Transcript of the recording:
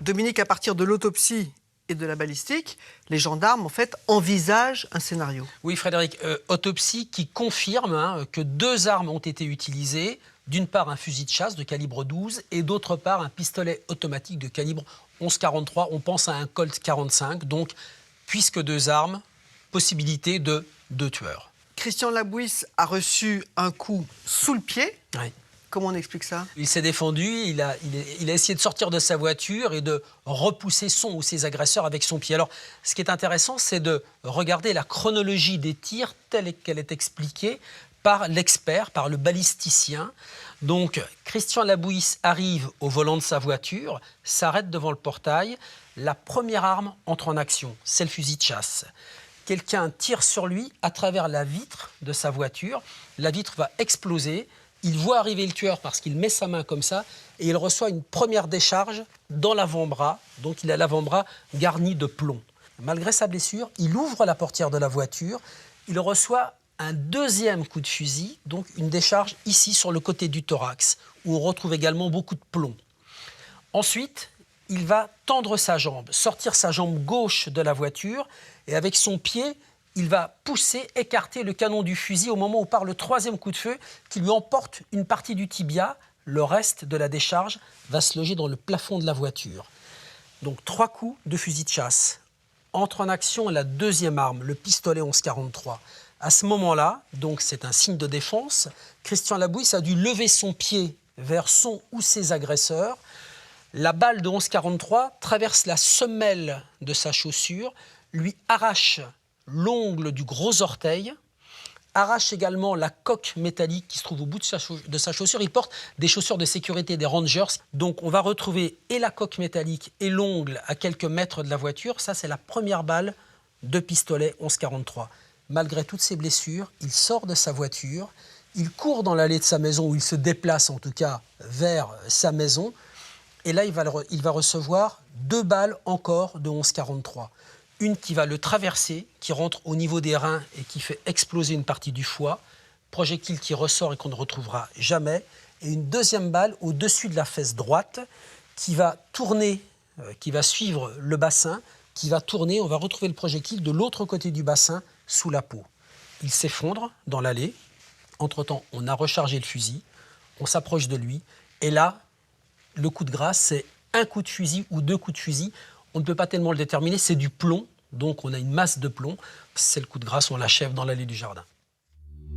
Dominique, à partir de l'autopsie et de la balistique, les gendarmes, en fait, envisagent un scénario. Oui, Frédéric, autopsie qui confirme que 2 armes ont été utilisées. D'une part, un fusil de chasse de calibre 12 et d'autre part, un pistolet automatique de calibre 11,43. On pense à un Colt 45. Donc, puisque 2 armes, possibilité de 2 tueurs. Christian Labouisse a reçu un coup sous le pied. Oui. Comment on explique ça? Il s'est défendu, il a essayé de sortir de sa voiture et de repousser son ou ses agresseurs avec son pied. Alors, ce qui est intéressant, c'est de regarder la chronologie des tirs telle qu'elle est expliquée par l'expert, par le balisticien. Donc, Christian Labouisse arrive au volant de sa voiture, s'arrête devant le portail. La première arme entre en action, c'est le fusil de chasse. Quelqu'un tire sur lui à travers la vitre de sa voiture. La vitre va exploser. Il voit arriver le tueur parce qu'il met sa main comme ça et il reçoit une première décharge dans l'avant-bras. Donc il a l'avant-bras garni de plomb. Malgré sa blessure, il ouvre la portière de la voiture. Il reçoit un deuxième coup de fusil, donc une décharge ici sur le côté du thorax, où on retrouve également beaucoup de plomb. Ensuite, il va tendre sa jambe, sortir sa jambe gauche de la voiture et avec son pied, il va pousser, écarter le canon du fusil au moment où part le 3e coup de feu qui lui emporte une partie du tibia. Le reste de la décharge va se loger dans le plafond de la voiture. Donc 3 coups de fusil de chasse. Entre en action la deuxième arme, le pistolet 11,43. À ce moment-là, donc c'est un signe de défense, Christian Labouisse a dû lever son pied vers son ou ses agresseurs. La balle de 11,43 traverse la semelle de sa chaussure, lui arrache l'ongle du gros orteil, arrache également la coque métallique qui se trouve au bout de sa chaussure. Il porte des chaussures de sécurité des Rangers. Donc on va retrouver et la coque métallique et l'ongle à quelques mètres de la voiture. Ça, c'est la première balle de pistolet 11,43. Malgré toutes ces blessures, il sort de sa voiture, il court dans l'allée de sa maison, où il se déplace en tout cas vers sa maison. Et là, il va recevoir 2 balles encore de 11,43. Une qui va le traverser, qui rentre au niveau des reins et qui fait exploser une partie du foie. Projectile qui ressort et qu'on ne retrouvera jamais. Et une deuxième balle au-dessus de la fesse droite qui va tourner, qui va suivre le bassin, qui va tourner. On va retrouver le projectile de l'autre côté du bassin, sous la peau. Il s'effondre dans l'allée. Entre-temps, on a rechargé le fusil. On s'approche de lui. Et là, le coup de grâce, c'est un coup de fusil ou 2 coups de fusil. On ne peut pas tellement le déterminer, c'est du plomb, donc on a une masse de plomb. C'est le coup de grâce, on l'achève dans l'allée du jardin.